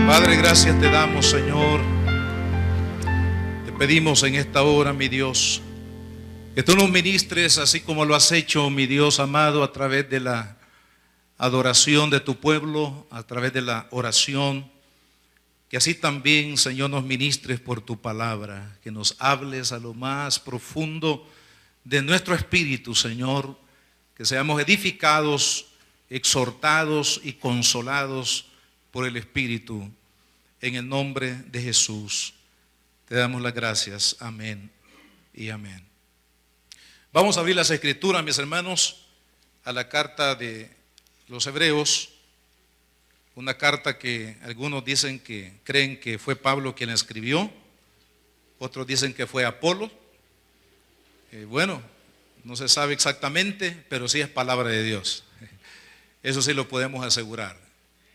Padre, gracias te damos, Señor. Te pedimos en esta hora, mi Dios, que tú nos ministres así como lo has hecho, mi Dios amado, a través de la adoración de tu pueblo, a través de la oración. Que así también, Señor, nos ministres por tu palabra, que nos hables a lo más profundo de nuestro espíritu, Señor, que seamos edificados, exhortados y consolados por el Espíritu. En el nombre de Jesús te damos las gracias. Amén y amén. Vamos a abrir las Escrituras, mis hermanos, a la carta de los Hebreos. Una carta que algunos dicen que creen que fue Pablo quien la escribió, otros dicen que fue Apolo. Bueno, no se sabe exactamente, pero sí es palabra de Dios. Eso sí lo podemos asegurar,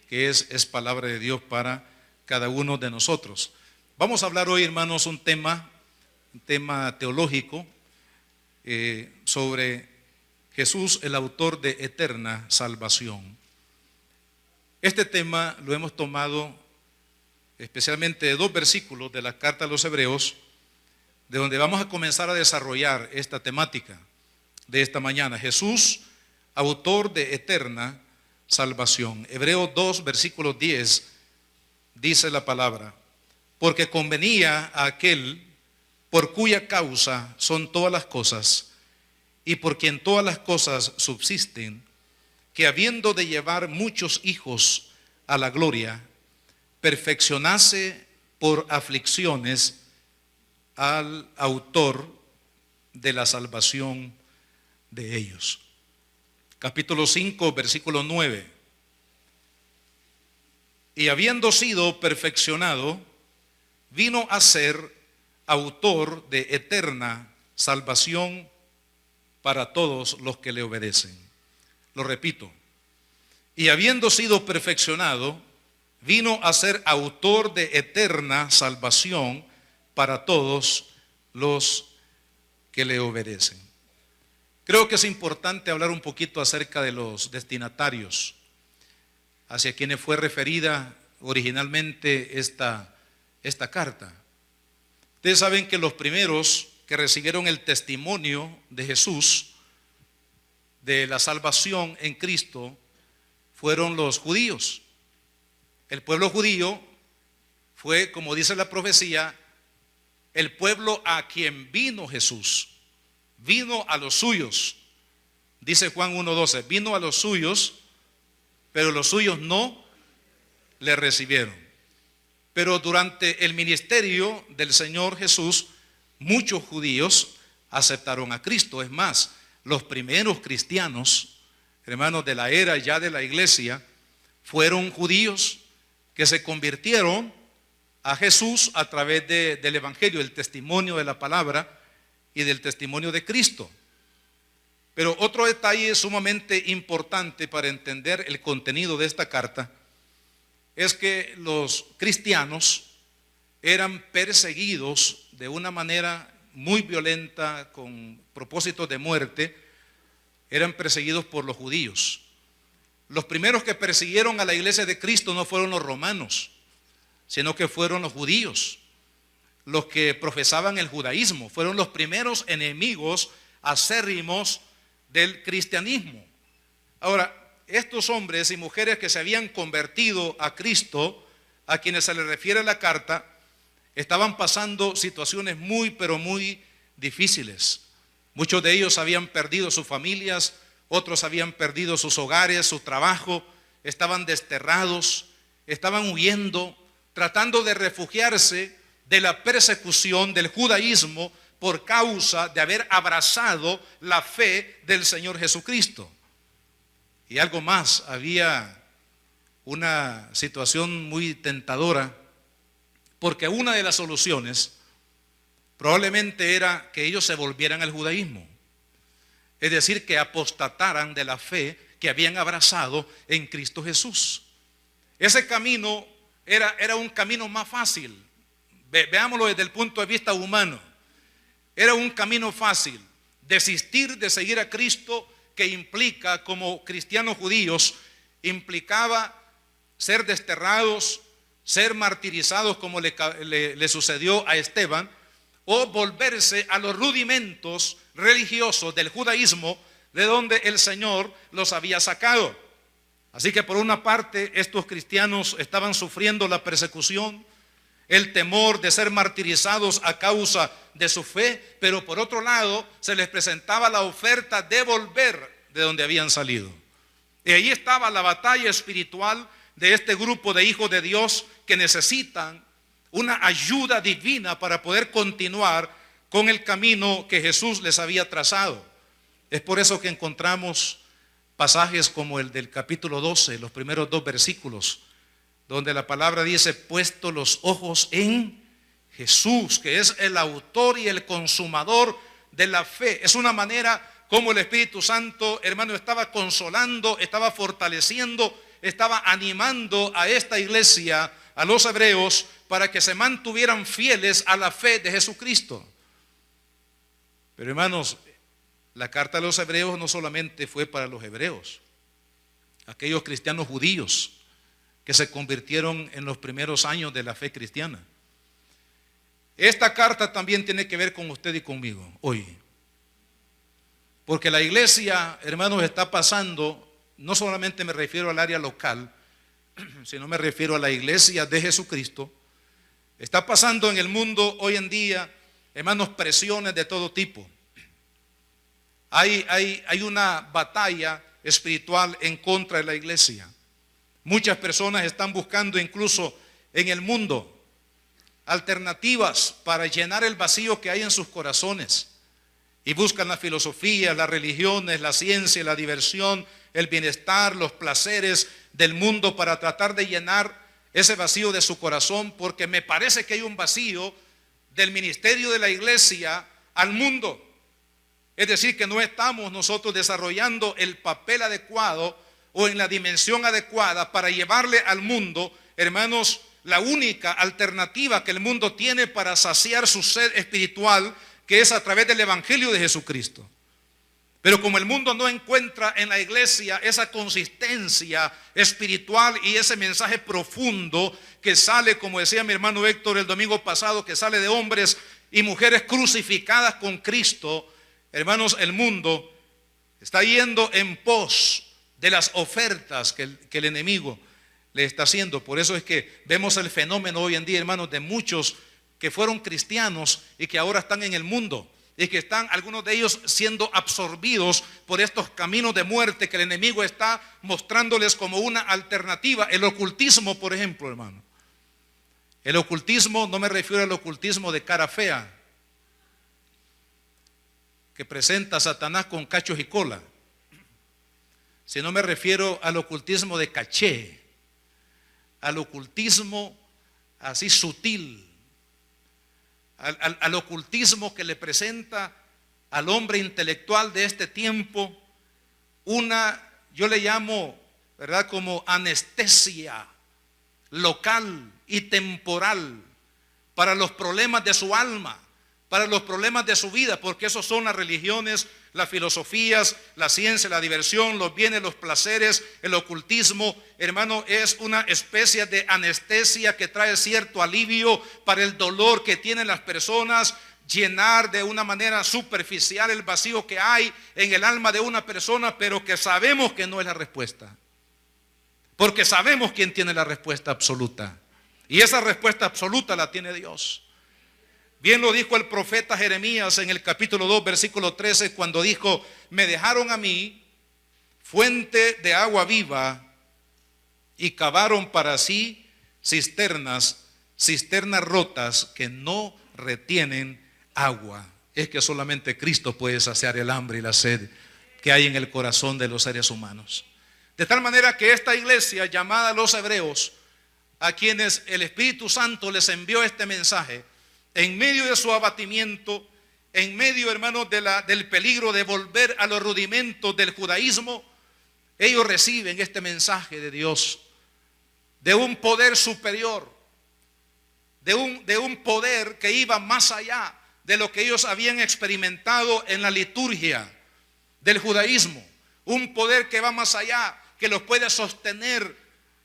que es palabra de Dios para cada uno de nosotros. Vamos a hablar hoy, hermanos, un tema teológico sobre Jesús, el autor de eterna salvación. Este tema lo hemos tomado especialmente de dos versículos de la carta a los Hebreos, de donde vamos a comenzar a desarrollar esta temática de esta mañana. Jesús, autor de eterna salvación. Hebreos 2, versículo 10, dice la palabra: porque convenía a aquel por cuya causa son todas las cosas, y por quien todas las cosas subsisten, que habiendo de llevar muchos hijos a la gloria, perfeccionase por aflicciones al autor de la salvación de ellos. Capítulo 5, versículo 9. Y habiendo sido perfeccionado, vino a ser autor de eterna salvación para todos los que le obedecen. Lo repito. Y habiendo sido perfeccionado, vino a ser autor de eterna salvación para todos los que le obedecen. Creo que es importante hablar un poquito acerca de los destinatarios, hacia quienes fue referida originalmente esta carta. Ustedes saben que los primeros que recibieron el testimonio de Jesús, de la salvación en Cristo, fueron los judíos. El pueblo judío fue, como dice la profecía, el pueblo a quien vino Jesús. Vino a los suyos, dice Juan 1:12, vino a los suyos, pero los suyos no le recibieron. Pero durante el ministerio del Señor Jesús, muchos judíos aceptaron a Cristo. Es más, los primeros cristianos, hermanos de la era ya de la iglesia, fueron judíos que se convirtieron a Jesús a través del evangelio, el testimonio de la palabra y del testimonio de Cristo. Pero otro detalle sumamente importante para entender el contenido de esta carta es que los cristianos eran perseguidos de una manera muy violenta, con propósitos de muerte. Eran perseguidos por los judíos. Los primeros que persiguieron a la iglesia de Cristo no fueron los romanos, sino que fueron los judíos. Los que profesaban el judaísmo fueron los primeros enemigos acérrimos del cristianismo. Ahora, estos hombres y mujeres que se habían convertido a Cristo, a quienes se les refiere la carta, estaban pasando situaciones muy, pero muy difíciles. Muchos de ellos habían perdido sus familias, otros habían perdido sus hogares, su trabajo, estaban desterrados, estaban huyendo, tratando de refugiarse de la persecución del judaísmo por causa de haber abrazado la fe del Señor Jesucristo. Y algo más, había una situación muy tentadora, porque una de las soluciones probablemente era que ellos se volvieran al judaísmo, es decir, que apostataran de la fe que habían abrazado en Cristo Jesús. Ese camino era un camino más fácil. Veámoslo desde el punto de vista humano. Era un camino fácil. Desistir de seguir a Cristo, que implica, como cristianos judíos, implicaba ser desterrados, ser martirizados como le sucedió a Esteban, o volverse a los rudimentos religiosos del judaísmo de donde el Señor los había sacado. Así que por una parte estos cristianos estaban sufriendo la persecución, el temor de ser martirizados a causa de su fe, pero por otro lado se les presentaba la oferta de volver de donde habían salido. Y ahí estaba la batalla espiritual de este grupo de hijos de Dios que necesitan una ayuda divina para poder continuar con el camino que Jesús les había trazado. Es por eso que encontramos pasajes como el del capítulo 12, los primeros 2 versículos, donde la palabra dice: puesto los ojos en Jesús, que es el autor y el consumador de la fe. Es una manera como el Espíritu Santo, hermano, estaba consolando, estaba fortaleciendo, estaba animando a esta iglesia, a los hebreos, para que se mantuvieran fieles a la fe de Jesucristo. Pero hermanos, la carta de los hebreos no solamente fue para los hebreos, aquellos cristianos judíos que se convirtieron en los primeros años de la fe cristiana. Esta carta también tiene que ver con usted y conmigo hoy. Porque la iglesia, hermanos, está pasando, no solamente me refiero al área local, sino me refiero a la iglesia de Jesucristo. Está pasando en el mundo hoy en día, hermanos, presiones de todo tipo. Hay una batalla espiritual en contra de la iglesia. Muchas personas están buscando incluso en el mundo alternativas para llenar el vacío que hay en sus corazones. Y buscan la filosofía, las religiones, la ciencia, la diversión, el bienestar, los placeres del mundo para tratar de llenar ese vacío de su corazón, porque me parece que hay un vacío del ministerio de la iglesia al mundo. Es decir, que no estamos nosotros desarrollando el papel adecuado o en la dimensión adecuada para llevarle al mundo, hermanos, la única alternativa que el mundo tiene para saciar su sed espiritual, que es a través del evangelio de Jesucristo. Pero como el mundo no encuentra en la iglesia esa consistencia espiritual y ese mensaje profundo que sale, como decía mi hermano Héctor el domingo pasado, que sale de hombres y mujeres crucificadas con Cristo, hermanos, el mundo está yendo en pos de las ofertas que el enemigo le está haciendo. Por eso es que vemos el fenómeno hoy en día, hermanos, de muchos que fueron cristianos y que ahora están en el mundo, y que están algunos de ellos siendo absorbidos por estos caminos de muerte que el enemigo está mostrándoles como una alternativa. El ocultismo, por ejemplo, hermano. El ocultismo, no me refiero al ocultismo de cara fea, que presenta a Satanás con cachos y cola, sino me refiero al ocultismo de caché, al ocultismo así sutil, al ocultismo que le presenta al hombre intelectual de este tiempo yo le llamo, ¿verdad?, como anestesia local y temporal para los problemas de su alma, para los problemas de su vida, porque esos son las religiones, las filosofías, la ciencia, la diversión, los bienes, los placeres. El ocultismo, hermano, es una especie de anestesia que trae cierto alivio para el dolor que tienen las personas, llenar de una manera superficial el vacío que hay en el alma de una persona, pero que sabemos que no es la respuesta, porque sabemos quién tiene la respuesta absoluta, y esa respuesta absoluta la tiene Dios. Bien lo dijo el profeta Jeremías en el capítulo 2, versículo 13, cuando dijo: me dejaron a mí fuente de agua viva y cavaron para sí cisternas rotas que no retienen agua. Es que solamente Cristo puede saciar el hambre y la sed que hay en el corazón de los seres humanos. De tal manera que esta iglesia llamada a los hebreos, a quienes el Espíritu Santo les envió este mensaje, en medio de su abatimiento, en medio, hermanos, del peligro de volver a los rudimentos del judaísmo, ellos reciben este mensaje de Dios, de un poder superior, de un poder que iba más allá de lo que ellos habían experimentado en la liturgia del judaísmo, un poder que va más allá, que los puede sostener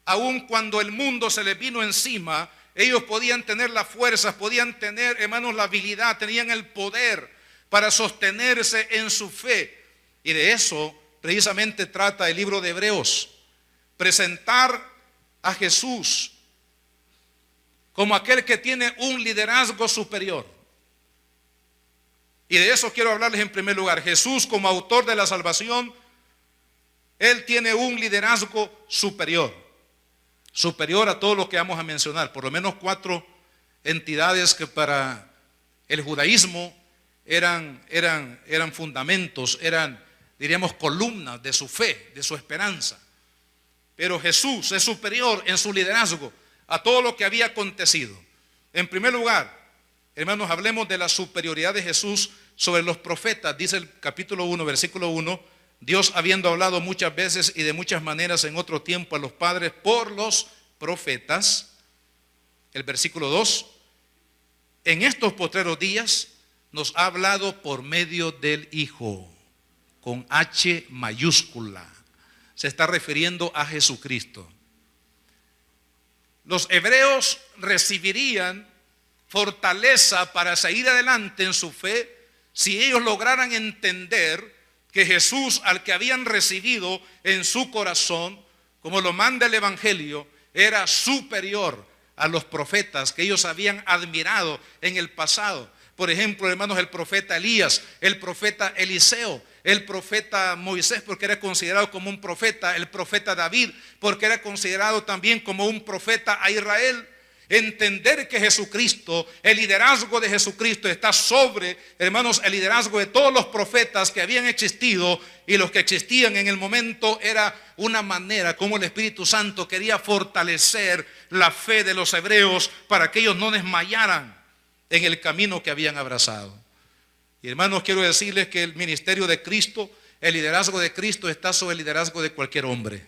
aun cuando el mundo se les vino encima, ellos podían tener las fuerzas, podían tener, hermanos, la habilidad, tenían el poder para sostenerse en su fe. Y de eso precisamente trata el libro de Hebreos. Presentar a Jesús como aquel que tiene un liderazgo superior. Y de eso quiero hablarles en primer lugar. Jesús, como autor de la salvación, Él tiene un liderazgo superior. Superior a todo lo que vamos a mencionar. Por lo menos 4 entidades que para el judaísmo eran fundamentos, eran, diríamos, columnas de su fe, de su esperanza. Pero Jesús es superior en su liderazgo a todo lo que había acontecido. En primer lugar, hermanos, hablemos de la superioridad de Jesús sobre los profetas. Dice el capítulo 1, versículo 1, Dios habiendo hablado muchas veces y de muchas maneras en otro tiempo a los padres por los profetas. El versículo 2, en estos postreros días nos ha hablado por medio del Hijo, con H mayúscula. Se está refiriendo a Jesucristo. Los hebreos recibirían fortaleza para seguir adelante en su fe si ellos lograran entender que Jesús, al que habían recibido en su corazón, como lo manda el Evangelio, era superior a los profetas que ellos habían admirado en el pasado. Por ejemplo, hermanos, el profeta Elías, el profeta Eliseo, el profeta Moisés, porque era considerado como un profeta, el profeta David, porque era considerado también como un profeta a Israel. Entender que Jesucristo, el liderazgo de Jesucristo está sobre, hermanos, el liderazgo de todos los profetas que habían existido, y los que existían en el momento era una manera como el Espíritu Santo quería fortalecer la fe de los hebreos para que ellos no desmayaran en el camino que habían abrazado. Y hermanos, quiero decirles que el ministerio de Cristo, el liderazgo de Cristo está sobre el liderazgo de cualquier hombre,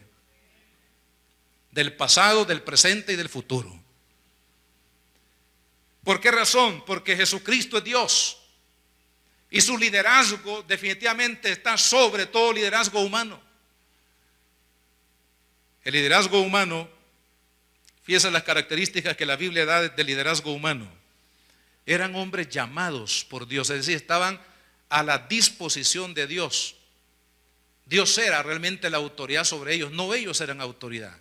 del pasado, del presente y del futuro. ¿Por qué razón? Porque Jesucristo es Dios y su liderazgo definitivamente está sobre todo liderazgo humano. El liderazgo humano, fíjense las características que la Biblia da del liderazgo humano. Eran hombres llamados por Dios, es decir, estaban a la disposición de Dios. Dios era realmente la autoridad sobre ellos, no ellos eran autoridad,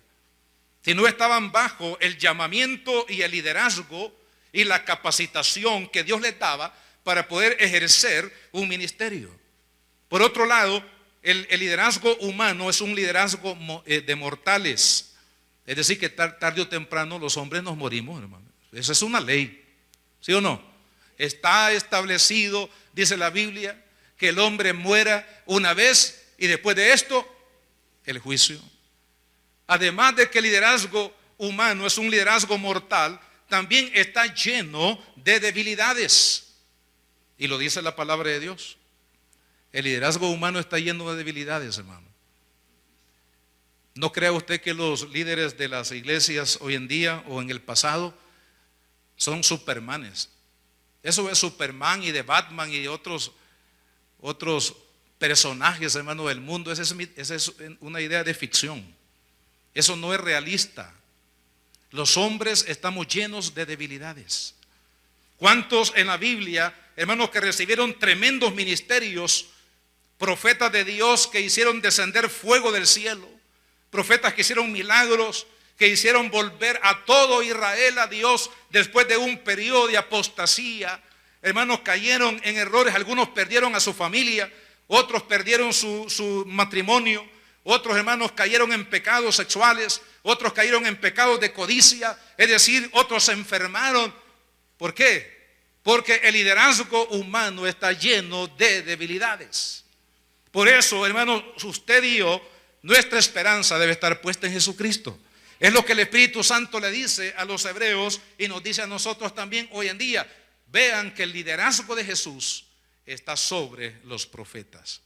sino estaban bajo el llamamiento y el liderazgo y la capacitación que Dios les daba para poder ejercer un ministerio. Por otro lado, el liderazgo humano es un liderazgo de mortales. Es decir, que tarde o temprano los hombres nos morimos, hermano. Esa es una ley, ¿sí o no? Está establecido, dice la Biblia, que el hombre muera una vez y después de esto, el juicio. Además de que el liderazgo humano es un liderazgo mortal, también está lleno de debilidades. Y lo dice la palabra de Dios. El liderazgo humano está lleno de debilidades, hermano. ¿No crea usted que los líderes de las iglesias hoy en día o en el pasado son supermanes? Eso es Superman y de Batman y otros personajes, hermano, del mundo. Esa es una idea de ficción. Eso no es realista. Los hombres estamos llenos de debilidades. ¿Cuántos en la Biblia, hermanos, que recibieron tremendos ministerios, profetas de Dios que hicieron descender fuego del cielo, profetas que hicieron milagros, que hicieron volver a todo Israel a Dios después de un periodo de apostasía? Hermanos, cayeron en errores, algunos perdieron a su familia, otros perdieron su matrimonio, otros hermanos cayeron en pecados sexuales, otros cayeron en pecados de codicia, es decir, otros se enfermaron. ¿Por qué? Porque el liderazgo humano está lleno de debilidades. Por eso, hermanos, usted y yo, nuestra esperanza debe estar puesta en Jesucristo. Es lo que el Espíritu Santo le dice a los hebreos y nos dice a nosotros también hoy en día. Vean que el liderazgo de Jesús está sobre los profetas.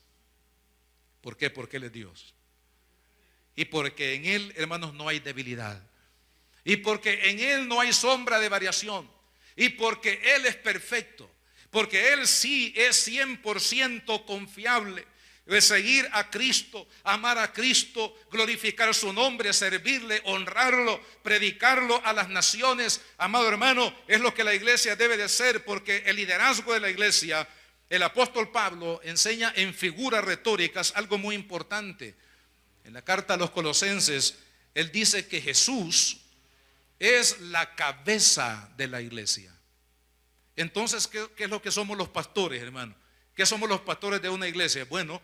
¿Por qué? Porque Él es Dios. Y porque en Él, hermanos, no hay debilidad. Y porque en Él no hay sombra de variación. Y porque Él es perfecto. Porque Él sí es 100% confiable. de seguir a Cristo, amar a Cristo, glorificar su nombre, servirle, honrarlo, predicarlo a las naciones. Amado hermano, es lo que la iglesia debe de ser, porque el liderazgo de la iglesia, el apóstol Pablo enseña en figuras retóricas algo muy importante. En la carta a los Colosenses, él dice que Jesús es la cabeza de la iglesia. Entonces, ¿qué es lo que somos los pastores, hermano? ¿Qué somos los pastores de una iglesia? Bueno,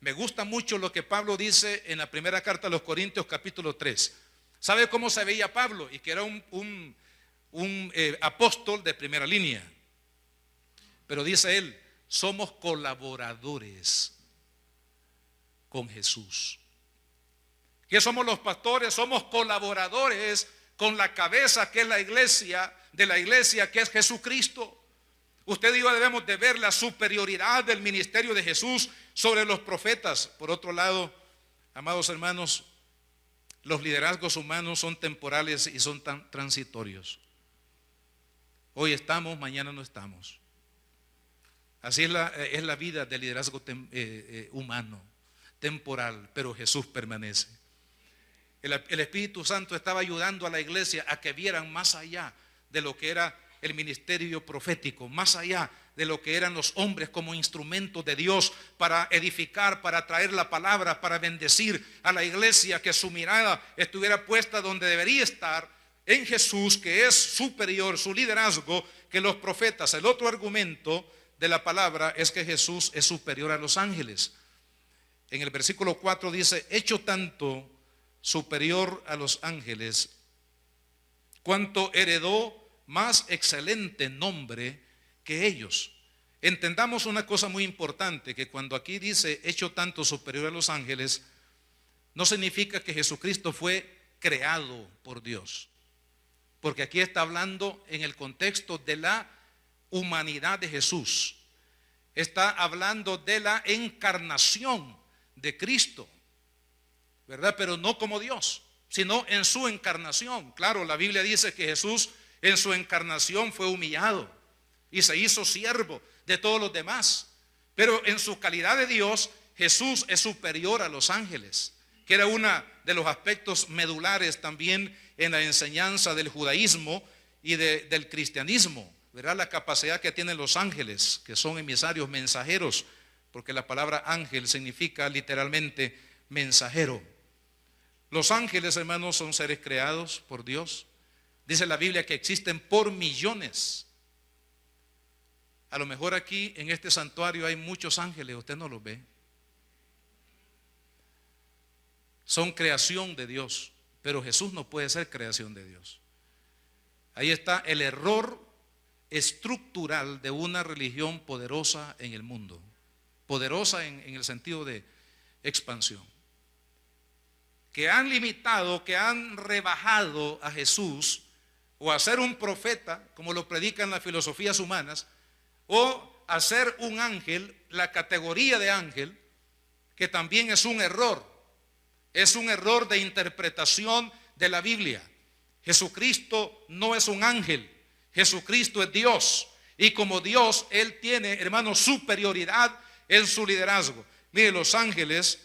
me gusta mucho lo que Pablo dice en la primera carta a los Corintios capítulo 3. ¿Sabe cómo se veía Pablo? Y que era un apóstol de primera línea. Pero dice él, somos colaboradores con Jesús. ¿Qué somos los pastores? Somos colaboradores con la cabeza que es la iglesia, de la iglesia que es Jesucristo. Usted y yo debemos de ver la superioridad del ministerio de Jesús sobre los profetas. Por otro lado, amados hermanos, los liderazgos humanos son temporales y son tan transitorios. Hoy estamos, mañana no estamos. Así es la vida del liderazgo humano, temporal, pero Jesús permanece. El Espíritu Santo estaba ayudando a la iglesia a que vieran más allá de lo que era el ministerio profético, más allá de lo que eran los hombres como instrumentos de Dios para edificar, para traer la palabra, para bendecir a la iglesia, que su mirada estuviera puesta donde debería estar, en Jesús, que es superior su liderazgo que los profetas. El otro argumento de la palabra es que Jesús es superior a los ángeles. En el versículo 4 dice, hecho tanto superior a los ángeles, cuanto heredó más excelente nombre que ellos. Entendamos una cosa muy importante, que cuando aquí dice hecho tanto superior a los ángeles, no significa que Jesucristo fue creado por Dios, porque aquí está hablando en el contexto de la humanidad de Jesús. Está hablando de la encarnación de Cristo, ¿verdad? Pero no como Dios, sino en su encarnación. Claro, la Biblia dice que Jesús en su encarnación fue humillado y se hizo siervo de todos los demás. Pero en su calidad de Dios, Jesús es superior a los ángeles, que era uno de los aspectos medulares también en la enseñanza del judaísmo y del cristianismo, ¿verdad? La capacidad que tienen los ángeles, que son emisarios, mensajeros, porque la palabra ángel significa literalmente mensajero. Los ángeles, hermanos, son seres creados por Dios. Dice la Biblia que existen por millones. A lo mejor aquí en este santuario hay muchos ángeles, usted no los ve. Son creación de Dios, pero Jesús no puede ser creación de Dios. Ahí está el error estructural de una religión poderosa en el mundo. Poderosa en el sentido de expansión. Que han limitado, que han rebajado a Jesús o a ser un profeta, como lo predican las filosofías humanas, o a ser un ángel, la categoría de ángel, que también es un error de interpretación de la Biblia. Jesucristo no es un ángel, Jesucristo es Dios, y como Dios, Él tiene, hermano, superioridad en su liderazgo. Mire, los ángeles,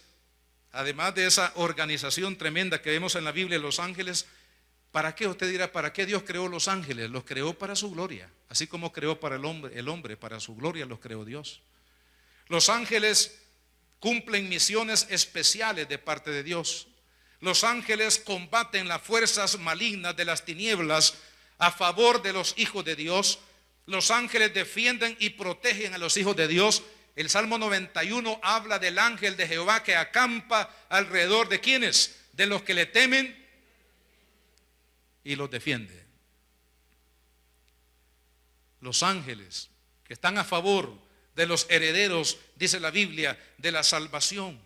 además de esa organización tremenda que vemos en la Biblia, los ángeles, ¿para qué? Usted dirá, ¿para qué Dios creó los ángeles? Los creó para su gloria, así como creó para el hombre para su gloria los creó Dios. Los ángeles cumplen misiones especiales de parte de Dios. Los ángeles combaten las fuerzas malignas de las tinieblas a favor de los hijos de Dios. Los ángeles defienden y protegen a los hijos de Dios. El Salmo 91 habla del ángel de Jehová que acampa alrededor de ¿quiénes? De los que le temen y los defiende. Los ángeles que están a favor de los herederos, dice la Biblia, de la salvación.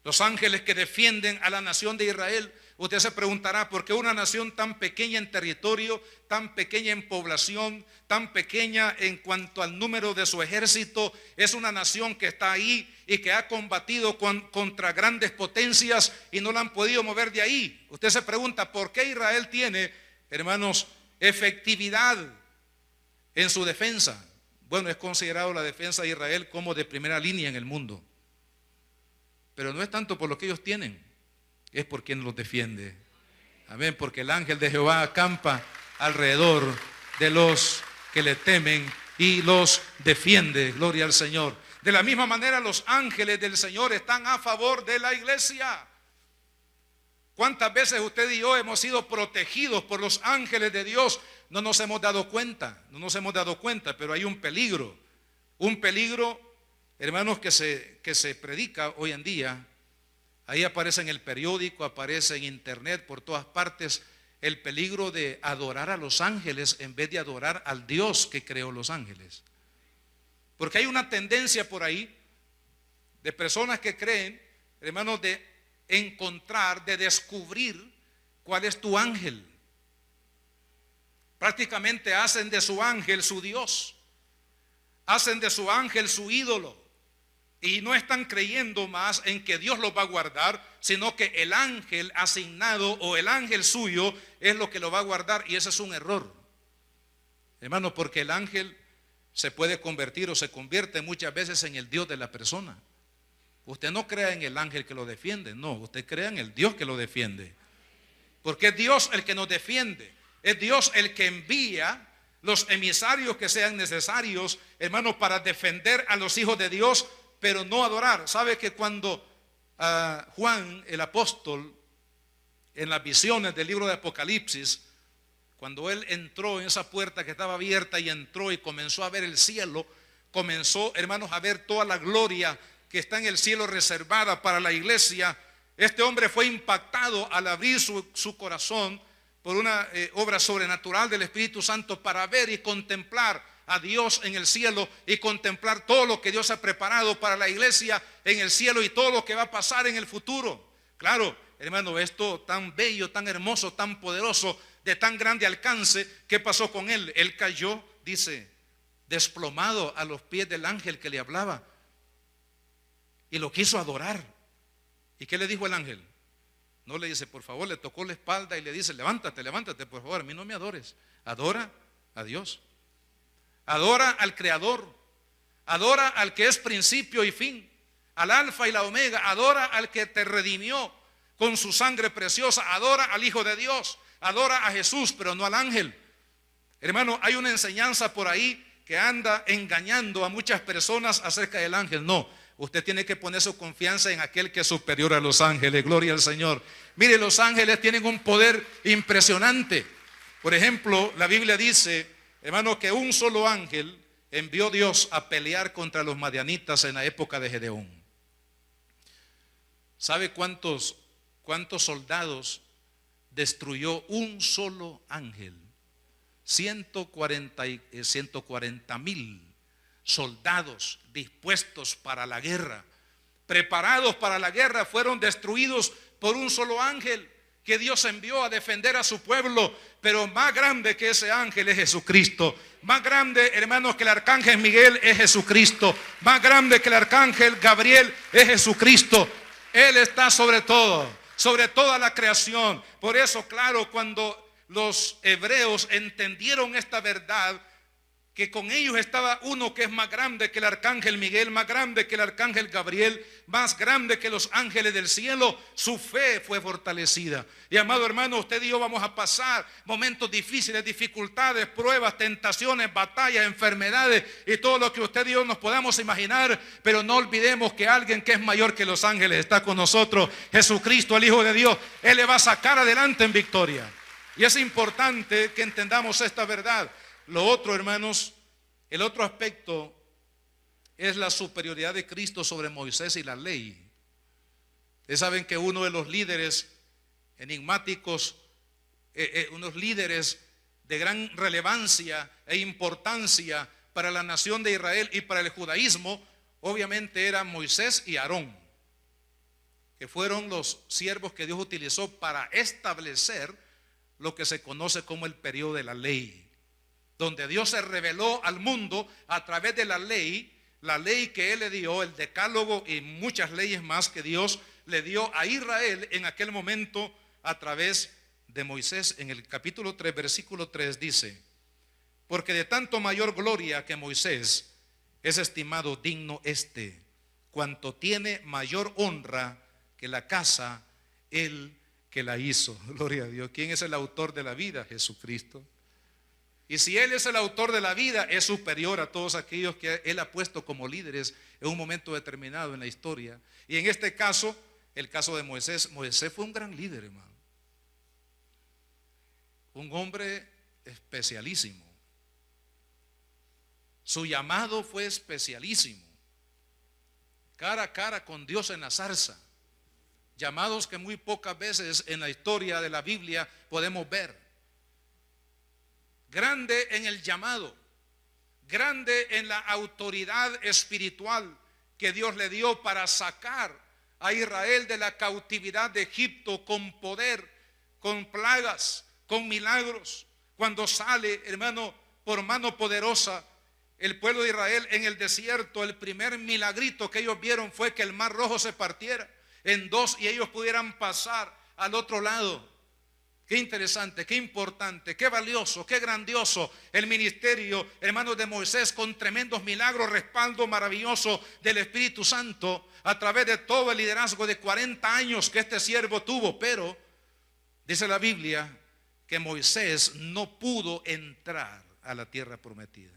Los ángeles que defienden a la nación de Israel. Usted se preguntará, ¿por qué una nación tan pequeña en territorio, tan pequeña en población, tan pequeña en cuanto al número de su ejército, es una nación que está ahí y que ha combatido contra grandes potencias y no la han podido mover de ahí? Usted se pregunta, ¿por qué Israel tiene, hermanos, efectividad en su defensa? Bueno, es considerado la defensa de Israel como de primera línea en el mundo. Pero no es tanto por lo que ellos tienen, es por quien los defiende. Amén, porque el ángel de Jehová acampa alrededor de los que le temen y los defiende. Gloria al Señor. De la misma manera, los ángeles del Señor están a favor de la iglesia. ¿Cuántas veces usted y yo hemos sido protegidos por los ángeles de Dios? No nos hemos dado cuenta, pero hay un peligro, hermanos, que se predica hoy en día. Ahí aparece en el periódico, aparece en internet, por todas partes, el peligro de adorar a los ángeles en vez de adorar al Dios que creó los ángeles. Porque hay una tendencia por ahí de personas que creen, hermanos, de encontrar, de descubrir cuál es tu ángel. Prácticamente hacen de su ángel su Dios, hacen de su ángel su ídolo, y no están creyendo más en que Dios los va a guardar, sino que el ángel asignado o el ángel suyo es lo que lo va a guardar, y ese es un error, hermano, porque el ángel se puede convertir o se convierte muchas veces en el Dios de la persona. Usted no crea en el ángel que lo defiende, no, usted crea en el Dios que lo defiende, porque es Dios el que nos defiende, es Dios el que envía los emisarios que sean necesarios, hermanos, para defender a los hijos de Dios, pero no adorar. ¿Sabe que cuando Juan el apóstol, en las visiones del libro de Apocalipsis, cuando él entró en esa puerta que estaba abierta y entró y comenzó a ver el cielo, comenzó, hermanos, a ver toda la gloria que está en el cielo reservada para la iglesia, este hombre fue impactado al abrir su corazón por una obra sobrenatural del Espíritu Santo para ver y contemplar a Dios en el cielo y contemplar todo lo que Dios ha preparado para la iglesia en el cielo y todo lo que va a pasar en el futuro. Claro, hermano, esto tan bello, tan hermoso, tan poderoso, de tan grande alcance, ¿qué pasó con él? Él cayó, dice, desplomado a los pies del ángel que le hablaba y lo quiso adorar. ¿Y qué le dijo el ángel? No le dice, por favor, le tocó la espalda y le dice, levántate, levántate, por favor, a mí no me adores. Adora a Dios, adora al Creador, adora al que es principio y fin, al alfa y la omega, adora al que te redimió con su sangre preciosa, adora al Hijo de Dios, adora a Jesús, pero no al ángel. Hermano, hay una enseñanza por ahí que anda engañando a muchas personas acerca del ángel. No, usted tiene que poner su confianza en aquel que es superior a los ángeles. Gloria al Señor. Mire, los ángeles tienen un poder impresionante. Por ejemplo, la Biblia dice, hermano, que un solo ángel envió Dios a pelear contra los madianitas en la época de Gedeón. ¿Sabe cuántos soldados destruyó un solo ángel? 140,000 soldados dispuestos para la guerra, preparados para la guerra, fueron destruidos por un solo ángel que Dios envió a defender a su pueblo. Pero más grande que ese ángel es Jesucristo. Más grande, hermanos, que el arcángel Miguel es Jesucristo. Más grande que el arcángel Gabriel es Jesucristo. Él está sobre todo, sobre toda la creación. Por eso, claro, cuando los hebreos entendieron esta verdad, que con ellos estaba uno que es más grande que el arcángel Miguel, más grande que el arcángel Gabriel, más grande que los ángeles del cielo, su fe fue fortalecida. Y amado hermano, usted y yo vamos a pasar momentos difíciles, dificultades, pruebas, tentaciones, batallas, enfermedades y todo lo que usted y yo nos podamos imaginar, pero no olvidemos que alguien que es mayor que los ángeles está con nosotros, Jesucristo, el Hijo de Dios. Él le va a sacar adelante en victoria. Y es importante que entendamos esta verdad. Lo otro, hermanos, el otro aspecto es la superioridad de Cristo sobre Moisés y la ley. Ustedes saben que uno de los líderes enigmáticos, unos líderes de gran relevancia e importancia para la nación de Israel y para el judaísmo, obviamente eran Moisés y Aarón, que fueron los siervos que Dios utilizó para establecer lo que se conoce como el periodo de la ley, donde Dios se reveló al mundo a través de la ley que Él le dio, el decálogo y muchas leyes más que Dios le dio a Israel en aquel momento a través de Moisés. En el capítulo 3, versículo 3 dice, porque de tanto mayor gloria que Moisés es estimado digno cuanto tiene mayor honra que la casa, el que la hizo. Gloria a Dios. ¿Quién es el autor de la vida? Jesucristo. Y si Él es el autor de la vida, es superior a todos aquellos que Él ha puesto como líderes en un momento determinado en la historia. Y en este caso, el caso de Moisés. Moisés fue un gran líder, hermano. Un hombre especialísimo. Su llamado fue especialísimo. Cara a cara con Dios en la zarza. Llamados que muy pocas veces en la historia de la Biblia podemos ver. Grande en el llamado, grande en la autoridad espiritual que Dios le dio para sacar a Israel de la cautividad de Egipto con poder, con plagas, con milagros. Cuando sale, hermano, por mano poderosa, el pueblo de Israel en el desierto, el primer milagrito que ellos vieron fue que el mar rojo se partiera en dos y ellos pudieran pasar al otro lado. Qué interesante, qué importante, qué valioso, qué grandioso el ministerio, hermanos, de Moisés, con tremendos milagros, respaldo maravilloso del Espíritu Santo a través de todo el liderazgo de 40 años que este siervo tuvo. Pero dice la Biblia que Moisés no pudo entrar a la tierra prometida.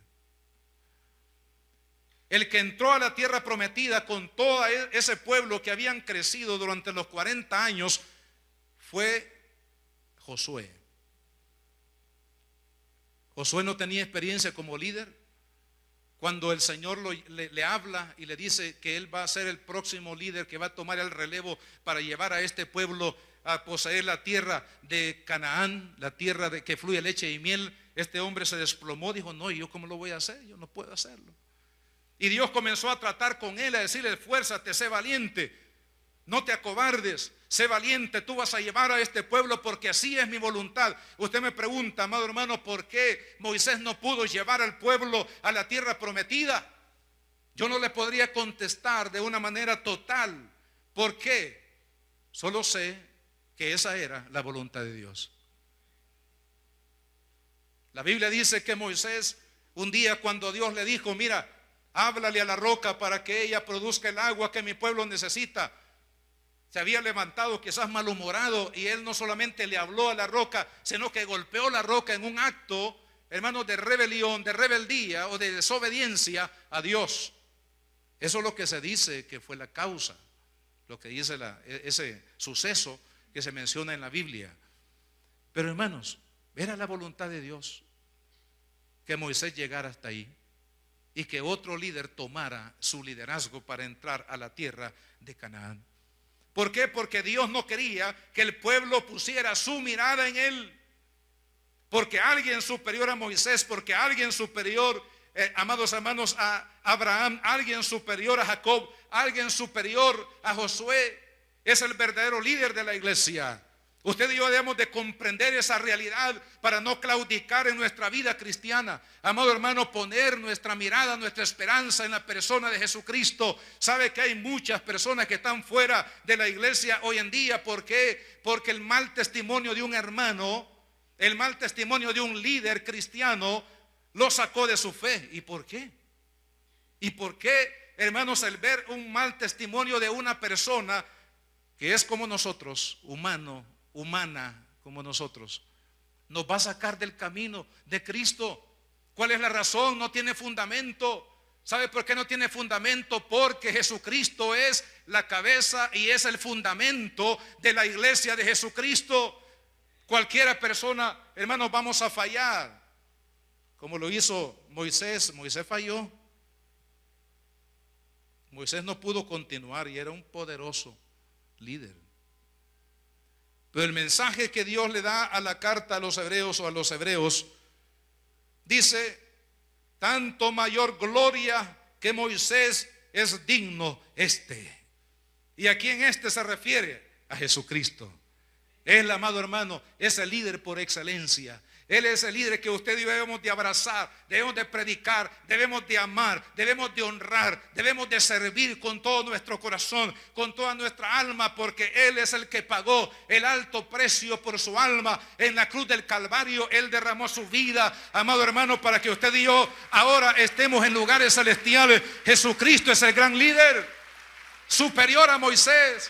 El que entró a la tierra prometida con todo ese pueblo que habían crecido durante los 40 años fue Josué. Josué no tenía experiencia como líder. Cuando el Señor le habla y le dice que él va a ser el próximo líder que va a tomar el relevo para llevar a este pueblo a poseer la tierra de Canaán, la tierra de que fluye leche y miel, este hombre se desplomó, dijo: no, ¿yo cómo lo voy a hacer? Yo no puedo hacerlo. Y Dios comenzó a tratar con él, a decirle: esfuérzate, sé valiente, no te acobardes, sé valiente, tú vas a llevar a este pueblo porque así es mi voluntad. Usted me pregunta, amado hermano, ¿por qué Moisés no pudo llevar al pueblo a la tierra prometida? Yo no le podría contestar de una manera total. ¿Por qué? Solo sé que esa era la voluntad de Dios. La Biblia dice que Moisés, un día cuando Dios le dijo: mira, háblale a la roca para que ella produzca el agua que mi pueblo necesita, se había levantado quizás malhumorado y él no solamente le habló a la roca, sino que golpeó la roca en un acto, hermanos, de rebelión, de rebeldía o de desobediencia a Dios. Eso es lo que se dice que fue la causa, lo que dice ese suceso que se menciona en la Biblia. Pero hermanos, era la voluntad de Dios que Moisés llegara hasta ahí y que otro líder tomara su liderazgo para entrar a la tierra de Canaán. ¿Por qué? Porque Dios no quería que el pueblo pusiera su mirada en él. Porque alguien superior a Moisés, porque alguien superior, amados hermanos, a Abraham, alguien superior a Jacob, alguien superior a Josué, es el verdadero líder de la iglesia. Usted y yo debemos de comprender esa realidad para no claudicar en nuestra vida cristiana. Amado hermano, poner nuestra mirada, nuestra esperanza en la persona de Jesucristo. Sabe que hay muchas personas que están fuera de la iglesia hoy en día. ¿Por qué? Porque el mal testimonio de un hermano, el mal testimonio de un líder cristiano lo sacó de su fe. ¿Y por qué? ¿Y por qué, hermanos, el ver un mal testimonio de una persona que es como nosotros, humana como nosotros, nos va a sacar del camino de Cristo? ¿Cuál es la razón? No tiene fundamento. ¿Sabe por qué no tiene fundamento? Porque Jesucristo es la cabeza y es el fundamento de la iglesia de Jesucristo. Cualquiera persona, hermanos, vamos a fallar. Como lo hizo Moisés. Moisés falló. Moisés no pudo continuar y era un poderoso líder. Pero el mensaje que Dios le da a la carta a los hebreos o a los hebreos dice: tanto mayor gloria que Moisés es digno este. Y a quién este se refiere: a Jesucristo. Él, amado hermano, es el líder por excelencia. Él es el líder que usted y yo debemos de abrazar, debemos de predicar, debemos de amar, debemos de honrar, debemos de servir con todo nuestro corazón, con toda nuestra alma, porque Él es el que pagó el alto precio por su alma en la cruz del Calvario. Él derramó su vida, amado hermano, para que usted y yo ahora estemos en lugares celestiales. Jesucristo es el gran líder. superior a Moisés,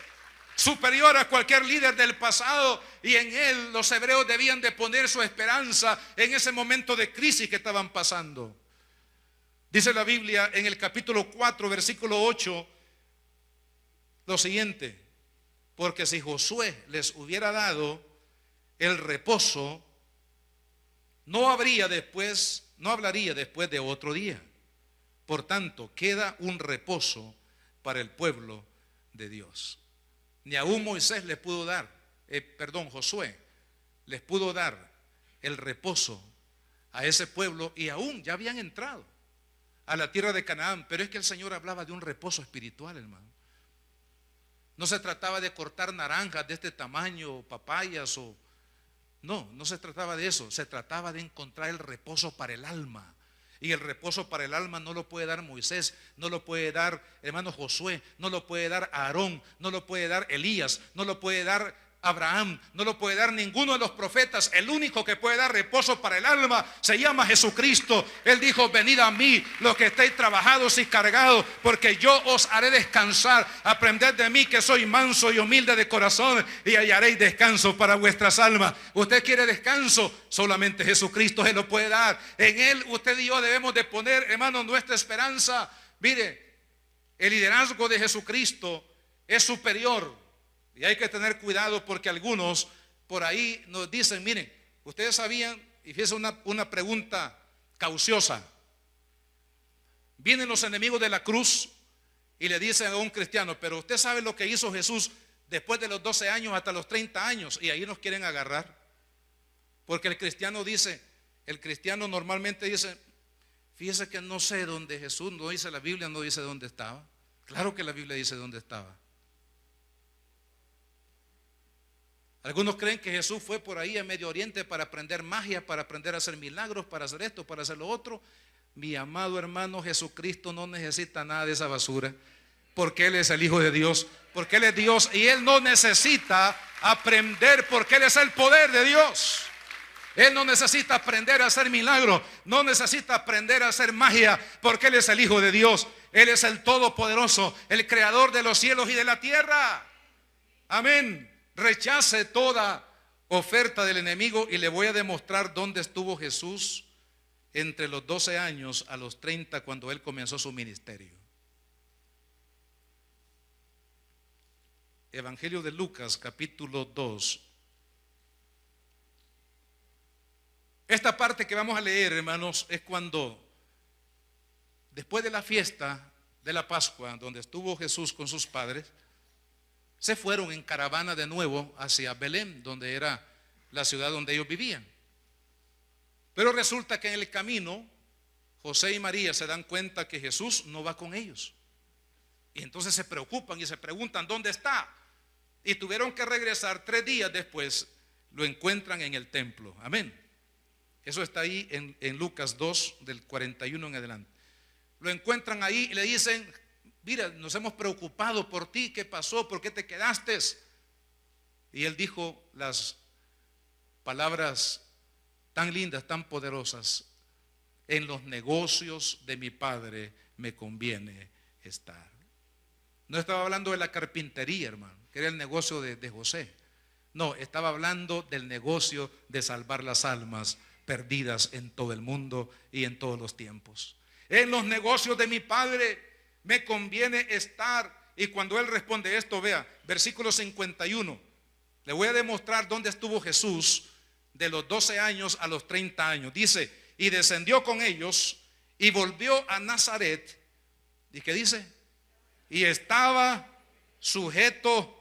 superior a cualquier líder del pasado, y en él los hebreos debían de poner su esperanza en ese momento de crisis que estaban pasando. Dice la Biblia en el capítulo 4, versículo 8, lo siguiente: porque si Josué les hubiera dado el reposo, no hablaría después de otro día. Por tanto, queda un reposo para el pueblo de Dios. Ni aún Moisés les pudo dar, Josué les pudo dar el reposo a ese pueblo, y aún ya habían entrado a la tierra de Canaán. Pero es que el Señor hablaba de un reposo espiritual, hermano. No se trataba de cortar naranjas de este tamaño, papayas no se trataba de eso. Se trataba de encontrar el reposo para el alma. Y el reposo para el alma no lo puede dar Moisés, no lo puede dar, hermano, Josué, no lo puede dar Aarón, no lo puede dar Elías, no lo puede dar Abraham, no lo puede dar ninguno de los profetas. El único que puede dar reposo para el alma se llama Jesucristo. Él dijo: venid a mí los que estéis trabajados y cargados, porque yo os haré descansar. Aprended de mí, que soy manso y humilde de corazón, y hallaréis descanso para vuestras almas. Usted quiere descanso, solamente Jesucristo se lo puede dar. En él usted y yo debemos de poner, hermano, nuestra esperanza. Mire, el liderazgo de Jesucristo es superior. Y hay que tener cuidado, porque algunos por ahí nos dicen: miren, ustedes sabían, y fíjense una pregunta cauciosa. Vienen los enemigos de la cruz y le dicen a un cristiano: pero usted sabe lo que hizo Jesús después de los 12 años hasta los 30 años. Y ahí nos quieren agarrar. Porque el cristiano normalmente dice: fíjese que no sé dónde Jesús, no dice la Biblia, no dice dónde estaba. Claro que la Biblia dice dónde estaba. Algunos creen que Jesús fue por ahí a Medio Oriente para aprender magia, para aprender a hacer milagros, para hacer esto, para hacer lo otro. Mi amado hermano, Jesucristo no necesita nada de esa basura, porque Él es el Hijo de Dios, porque Él es Dios, y Él no necesita aprender, porque Él es el poder de Dios. Él no necesita aprender a hacer milagros, no necesita aprender a hacer magia, porque Él es el Hijo de Dios. Él es el Todopoderoso, el Creador de los cielos y de la tierra. Amén. Rechace toda oferta del enemigo, y le voy a demostrar dónde estuvo Jesús entre los 12 años a los 30, cuando Él comenzó su ministerio. Evangelio de Lucas, capítulo 2. Esta parte que vamos a leer, hermanos, es cuando, después de la fiesta de la Pascua, donde estuvo Jesús con sus padres, se fueron en caravana de nuevo hacia Belén, donde era la ciudad donde ellos vivían. Pero resulta que en el camino José y María se dan cuenta que Jesús no va con ellos, y entonces se preocupan y se preguntan: ¿dónde está? Y tuvieron que regresar. 3 días después lo encuentran en el templo. Amén. Eso está ahí en Lucas 2, del 41 en adelante. Lo encuentran ahí y le dicen: mira, nos hemos preocupado por ti, ¿qué pasó? ¿Por qué te quedaste? Y él dijo las palabras tan lindas, tan poderosas: en los negocios de mi padre me conviene estar. No estaba hablando de la carpintería, hermano, que era el negocio de José. No, estaba hablando del negocio de salvar las almas perdidas en todo el mundo y en todos los tiempos. En los negocios de mi padre me conviene estar. Y cuando él responde esto, vea, versículo 51. Le voy a demostrar dónde estuvo Jesús de los 12 años a los 30 años. Dice: y descendió con ellos y volvió a Nazaret. ¿Y qué dice? Y estaba sujeto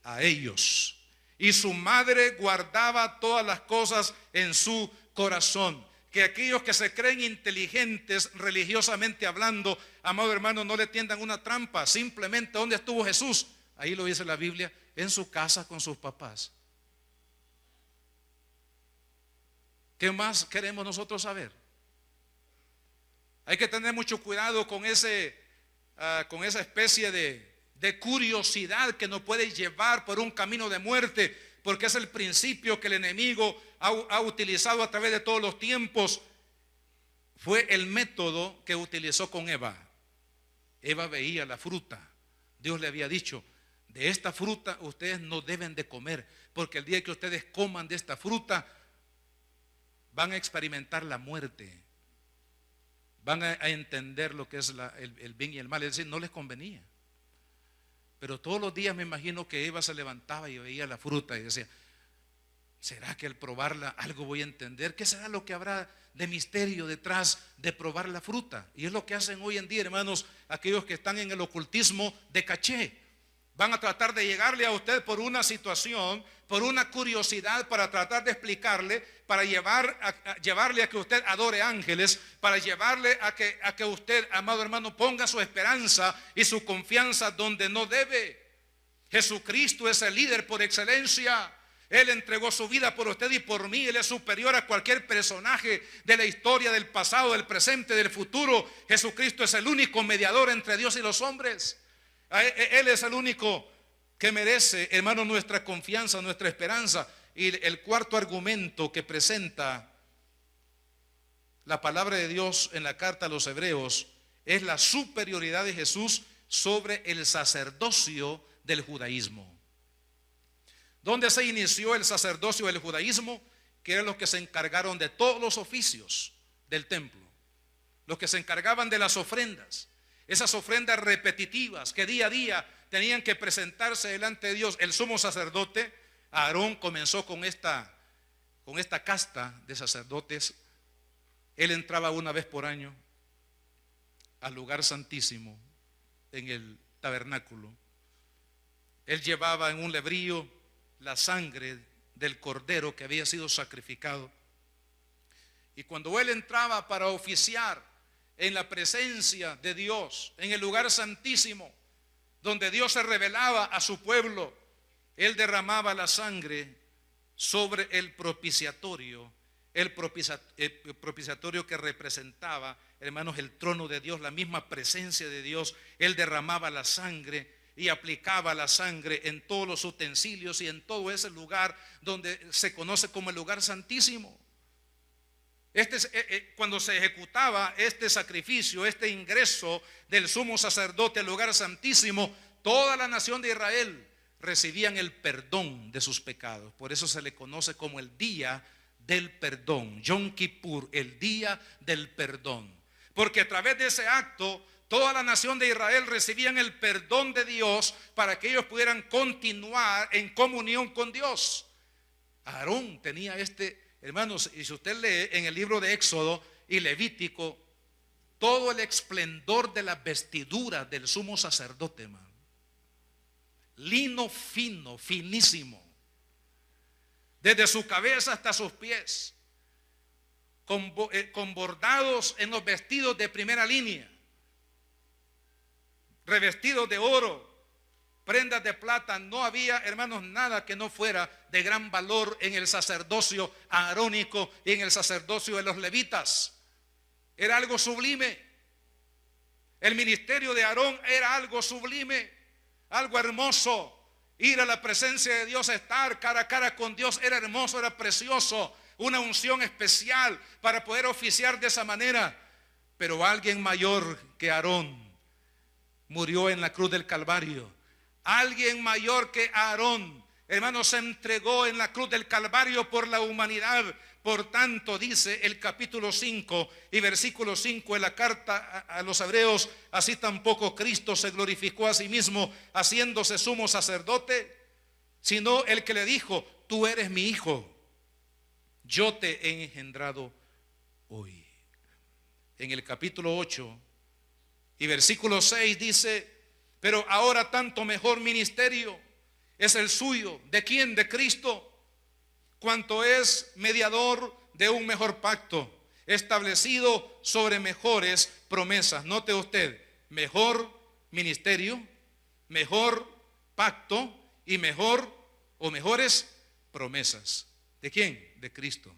a ellos, y su madre guardaba todas las cosas en su corazón. Que aquellos que se creen inteligentes religiosamente hablando, amado hermano, no le tiendan una trampa. Simplemente, ¿dónde estuvo Jesús? Ahí lo dice la Biblia: en su casa con sus papás. ¿Qué más queremos nosotros saber? Hay que tener mucho cuidado con esa especie de curiosidad que nos puede llevar por un camino de muerte, porque es el principio que el enemigo ha utilizado a través de todos los tiempos. Fue el método que utilizó con Eva. Eva veía la fruta Dios le había dicho: de esta fruta ustedes no deben de comer, porque el día que ustedes coman de esta fruta van a experimentar la muerte, van a entender lo que es el bien y el mal. Es decir, no les convenía. Pero todos los días me imagino que Eva se levantaba y veía la fruta y decía: ¿será que al probarla algo voy a entender? ¿Qué será lo que habrá de misterio detrás de probar la fruta? Y es lo que hacen hoy en día, hermanos, aquellos que están en el ocultismo de caché. Van a tratar de llegarle a usted por una situación, por una curiosidad, para tratar de explicarle, para llevarle a que usted adore ángeles, para llevarle a que usted, amado hermano, ponga su esperanza y su confianza donde no debe. Jesucristo es el líder por excelencia. Él entregó su vida por usted y por mí. Él es superior a cualquier personaje de la historia, del pasado, del presente, del futuro. Jesucristo es el único mediador entre Dios y los hombres. Él es el único que merece, hermano, nuestra confianza, nuestra esperanza. Y el cuarto argumento que presenta la palabra de Dios en la carta a los Hebreos es la superioridad de Jesús sobre el sacerdocio del judaísmo. ¿Dónde se inició el sacerdocio del judaísmo? Que eran los que se encargaron de todos los oficios del templo, los que se encargaban de las ofrendas. Esas ofrendas repetitivas que día a día tenían que presentarse delante de Dios. El sumo sacerdote, Aarón, comenzó con esta casta de sacerdotes. Él entraba una vez por año al lugar santísimo en el tabernáculo. Él llevaba en un lebrillo la sangre del cordero que había sido sacrificado. Y cuando él entraba para oficiar en la presencia de Dios, en el lugar santísimo, donde Dios se revelaba a su pueblo, él derramaba la sangre sobre el propiciatorio, el propiciatorio que representaba, hermanos, el trono de Dios, la misma presencia de Dios. Él derramaba la sangre y aplicaba la sangre en todos los utensilios y en todo ese lugar donde se conoce como el lugar santísimo. Cuando se ejecutaba este sacrificio, este ingreso del sumo sacerdote al lugar santísimo, toda la nación de Israel recibían el perdón de sus pecados. Por eso se le conoce como el día del perdón, Yom Kippur, el día del perdón. Porque a través de ese acto, toda la nación de Israel recibían el perdón de Dios para que ellos pudieran continuar en comunión con Dios. Aarón tenía hermanos, y si usted lee en el libro de Éxodo y Levítico, todo el esplendor de la vestidura del sumo sacerdote, hermano. Lino fino, finísimo, desde su cabeza hasta sus pies, con bordados en los vestidos de primera línea, revestidos de oro, prendas de plata. No había, hermanos, nada que no fuera de gran valor en el sacerdocio aarónico y en el sacerdocio de los levitas. Era algo sublime. El ministerio de Aarón era algo sublime, algo hermoso. Ir a la presencia de Dios, estar cara a cara con Dios, era hermoso, era precioso. Una unción especial para poder oficiar de esa manera. Pero alguien mayor que Aarón murió en la cruz del Calvario. Alguien mayor que Aarón, hermanos, se entregó en la cruz del Calvario por la humanidad. Por tanto, dice el capítulo 5 y versículo 5 de la carta a los Hebreos: así tampoco Cristo se glorificó a sí mismo haciéndose sumo sacerdote, sino el que le dijo: tú eres mi hijo, yo te he engendrado hoy. En el capítulo 8 y versículo 6 dice: pero ahora tanto mejor ministerio es el suyo. ¿De quién? De Cristo, cuanto es mediador de un mejor pacto, establecido sobre mejores promesas. Note usted, mejor ministerio, mejor pacto y mejores promesas. ¿De quién? De Cristo.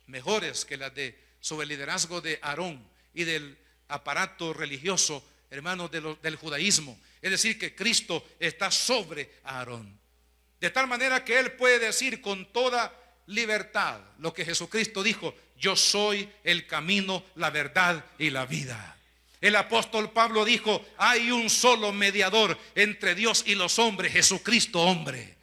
Mejores que las sobre el liderazgo de Aarón y del aparato religioso, hermanos, del judaísmo. Es decir, que Cristo está sobre Aarón, de tal manera que él puede decir con toda libertad lo que Jesucristo dijo: yo soy el camino, la verdad y la vida. El apóstol Pablo dijo: hay un solo mediador entre Dios y los hombres, Jesucristo hombre.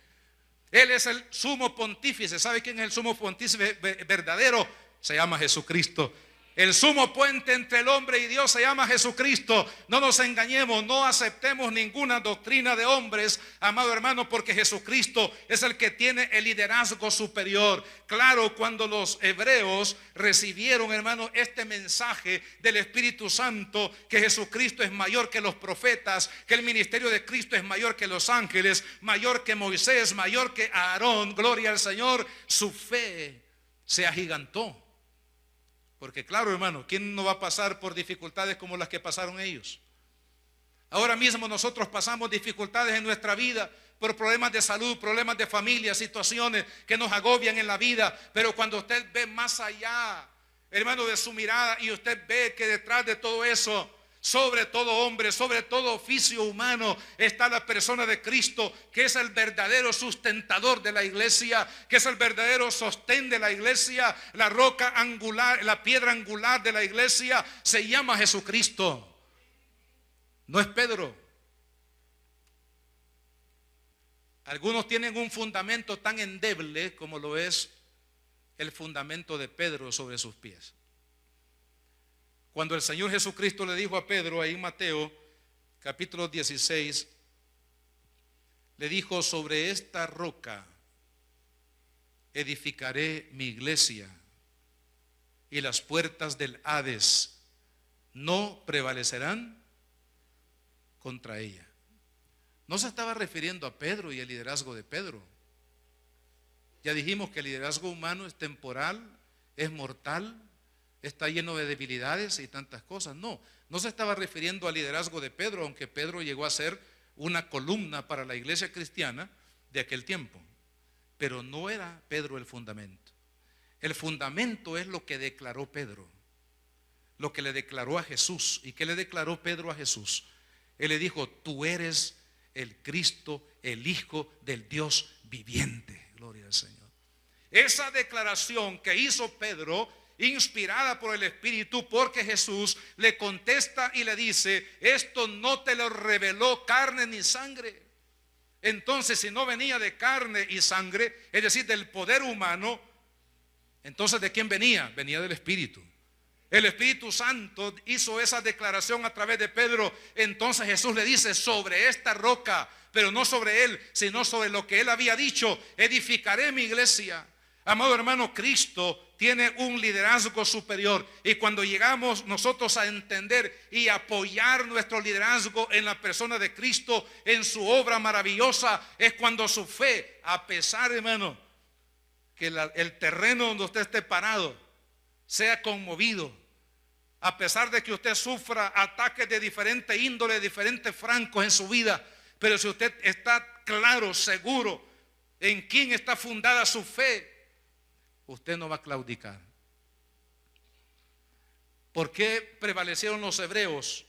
Él es el sumo pontífice. ¿Sabe quién es el sumo pontífice verdadero? Se llama Jesucristo. El sumo puente entre el hombre y Dios se llama Jesucristo. No nos engañemos, no aceptemos ninguna doctrina de hombres, amado hermano, porque Jesucristo es el que tiene el liderazgo superior. Claro, cuando los hebreos recibieron, hermano, este mensaje del Espíritu Santo, que Jesucristo es mayor que los profetas, que el ministerio de Cristo es mayor que los ángeles, mayor que Moisés, mayor que Aarón, gloria al Señor, su fe se agigantó. Porque claro, hermano, ¿quién no va a pasar por dificultades como las que pasaron ellos? Ahora mismo nosotros pasamos dificultades en nuestra vida por problemas de salud, problemas de familia, situaciones que nos agobian en la vida. Pero cuando usted ve más allá, hermano, de su mirada, y usted ve que detrás de todo eso, sobre todo hombre, sobre todo oficio humano, está la persona de Cristo, que es el verdadero sustentador de la iglesia, que es el verdadero sostén de la iglesia, la roca angular, la piedra angular de la iglesia, se llama Jesucristo. No es Pedro. Algunos tienen un fundamento tan endeble como lo es el fundamento de Pedro sobre sus pies. Cuando el Señor Jesucristo le dijo a Pedro, ahí en Mateo capítulo 16, le dijo: sobre esta roca edificaré mi iglesia, y las puertas del Hades no prevalecerán contra ella. No se estaba refiriendo a Pedro y el liderazgo de Pedro. Ya dijimos que el liderazgo humano es temporal, es mortal, está lleno de debilidades y tantas cosas. No se estaba refiriendo al liderazgo de Pedro, aunque Pedro llegó a ser una columna para la iglesia cristiana de aquel tiempo. Pero no era Pedro el fundamento. El fundamento es lo que declaró Pedro, lo que le declaró a Jesús. ¿Y qué le declaró Pedro a Jesús? Él le dijo: tú eres el Cristo, el Hijo del Dios viviente. Gloria al Señor. Esa declaración que hizo Pedro, inspirada por el Espíritu, porque Jesús le contesta y le dice: esto no te lo reveló carne ni sangre. Entonces, si no venía de carne y sangre, es decir, del poder humano, entonces ¿de quién venía? Venía del Espíritu. El Espíritu Santo hizo esa declaración a través de Pedro. Entonces Jesús le dice: sobre esta roca, pero no sobre él, sino sobre lo que él había dicho, edificaré mi iglesia. Amado hermano, Cristo tiene un liderazgo superior, y cuando llegamos nosotros a entender y apoyar nuestro liderazgo en la persona de Cristo, en su obra maravillosa, es cuando su fe, a pesar, hermano, que el terreno donde usted esté parado sea conmovido, a pesar de que usted sufra ataques de diferente índole, de diferentes francos en su vida, pero si usted está claro, seguro en quién está fundada su fe, usted no va a claudicar. ¿Por qué prevalecieron los hebreos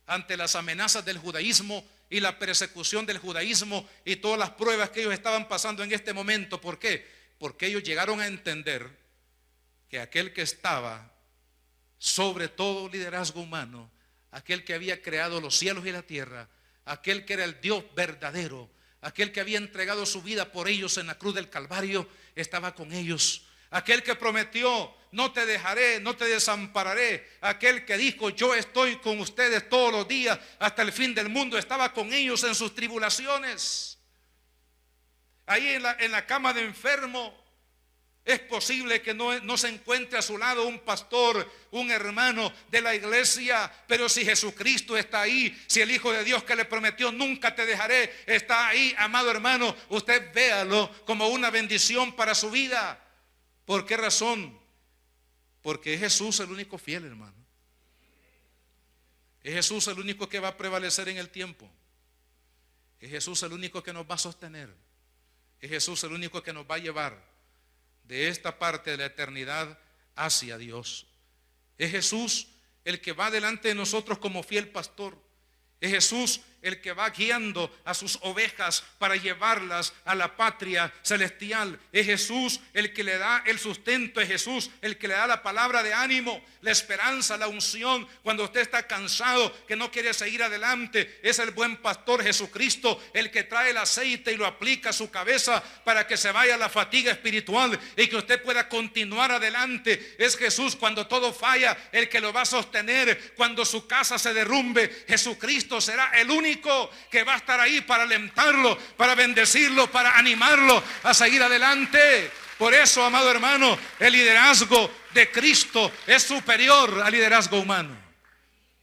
ante las amenazas del judaísmo y la persecución del judaísmo y todas las pruebas que ellos estaban pasando en este momento? ¿Por qué? Porque ellos llegaron a entender que aquel que estaba sobre todo liderazgo humano, aquel que había creado los cielos y la tierra, aquel que era el Dios verdadero, aquel que había entregado su vida por ellos en la cruz del Calvario, estaba con ellos. Aquel que prometió: no te dejaré, no te desampararé. Aquel que dijo: yo estoy con ustedes todos los días hasta el fin del mundo, estaba con ellos en sus tribulaciones. Ahí en la cama de enfermo, es posible que no se encuentre a su lado un pastor, un hermano de la iglesia, pero si Jesucristo está ahí, si el Hijo de Dios que le prometió: nunca te dejaré, está ahí, amado hermano, usted véalo como una bendición para su vida. ¿Por qué razón? Porque es Jesús el único fiel, hermano. Es Jesús el único que va a prevalecer en el tiempo. Es Jesús el único que nos va a sostener. Es Jesús el único que nos va a llevar de esta parte de la eternidad hacia Dios. Es Jesús el que va delante de nosotros como fiel pastor. Es Jesús el que va guiando a sus ovejas para llevarlas a la patria celestial. Es Jesús el que le da el sustento, es Jesús el que le da la palabra de ánimo, la esperanza, la unción. Cuando usted está cansado, que no quiere seguir adelante, es el buen pastor Jesucristo el que trae el aceite y lo aplica a su cabeza para que se vaya la fatiga espiritual y que usted pueda continuar adelante. Es Jesús cuando todo falla el que lo va a sostener. Cuando su casa se derrumbe, Jesucristo será el único que va a estar ahí para alentarlo, para bendecirlo, para animarlo a seguir adelante. Por eso, amado hermano, el liderazgo de Cristo es superior al liderazgo humano.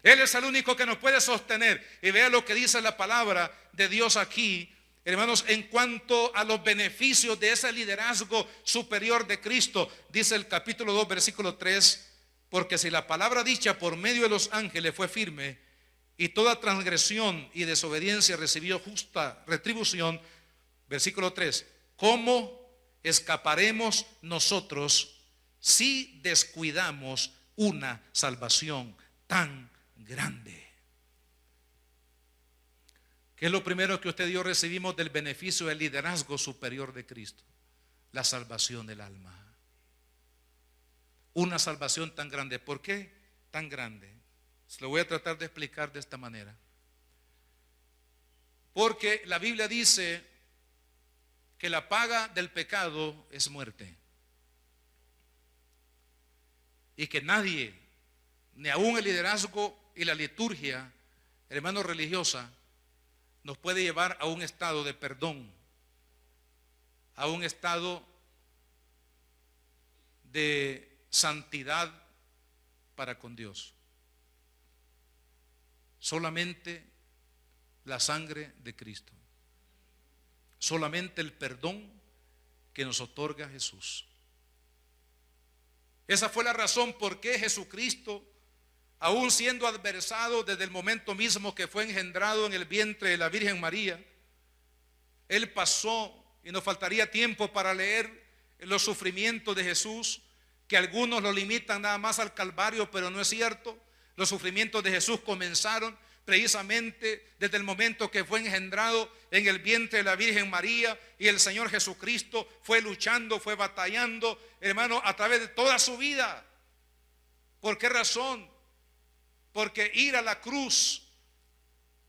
Él es el único que nos puede sostener. Y vea lo que dice la palabra de Dios aquí, hermanos, en cuanto a los beneficios de ese liderazgo superior de Cristo. Dice el capítulo 2, versículo 3: porque si la palabra dicha por medio de los ángeles fue firme, y toda transgresión y desobediencia recibió justa retribución, versículo 3, ¿cómo escaparemos nosotros si descuidamos una salvación tan grande? ¿Qué es lo primero que usted y yo recibimos del beneficio del liderazgo superior de Cristo? La salvación del alma. Una salvación tan grande. ¿Por qué tan grande? Se lo voy a tratar de explicar de esta manera. Porque la Biblia dice que la paga del pecado es muerte. Y que nadie, ni aún el liderazgo y la liturgia, hermano, religiosa, nos puede llevar a un estado de perdón, a un estado de santidad para con Dios. Solamente la sangre de Cristo, solamente el perdón que nos otorga Jesús. Esa fue la razón por qué Jesucristo, aún siendo adversado desde el momento mismo que fue engendrado en el vientre de la Virgen María, Él pasó, y nos faltaría tiempo para leer los sufrimientos de Jesús, que algunos lo limitan nada más al Calvario, pero no es cierto. Los sufrimientos de Jesús comenzaron precisamente desde el momento que fue engendrado en el vientre de la Virgen María, y el Señor Jesucristo fue luchando, fue batallando, hermano, a través de toda su vida. ¿Por qué razón? Porque ir a la cruz,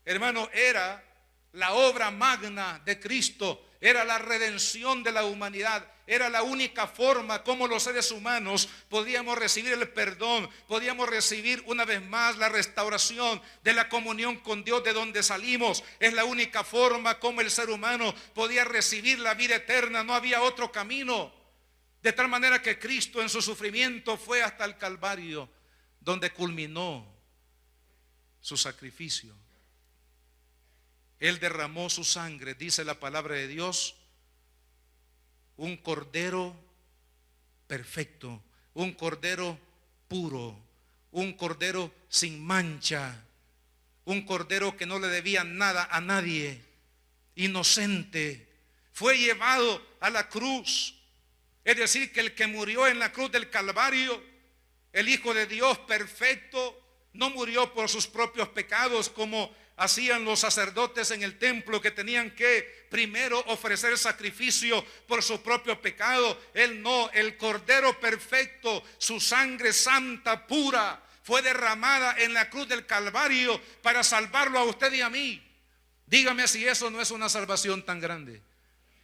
hermano, era la obra magna de Cristo, era la redención de la humanidad, era la única forma como los seres humanos podíamos recibir el perdón, podíamos recibir una vez más la restauración de la comunión con Dios de donde salimos. Es la única forma como el ser humano podía recibir la vida eterna, no había otro camino. De tal manera que Cristo en su sufrimiento fue hasta el Calvario, donde culminó su sacrificio. Él derramó su sangre, dice la palabra de Dios, un cordero perfecto, un cordero puro, un cordero sin mancha, un cordero que no le debía nada a nadie, inocente. Fue llevado a la cruz. Es decir, que el que murió en la cruz del Calvario, el Hijo de Dios perfecto, no murió por sus propios pecados como hacían los sacerdotes en el templo, que tenían que primero ofrecer sacrificio por su propio pecado. Él no, el Cordero perfecto, su sangre santa, pura, fue derramada en la cruz del Calvario para salvarlo a usted y a mí. Dígame si eso no es una salvación tan grande.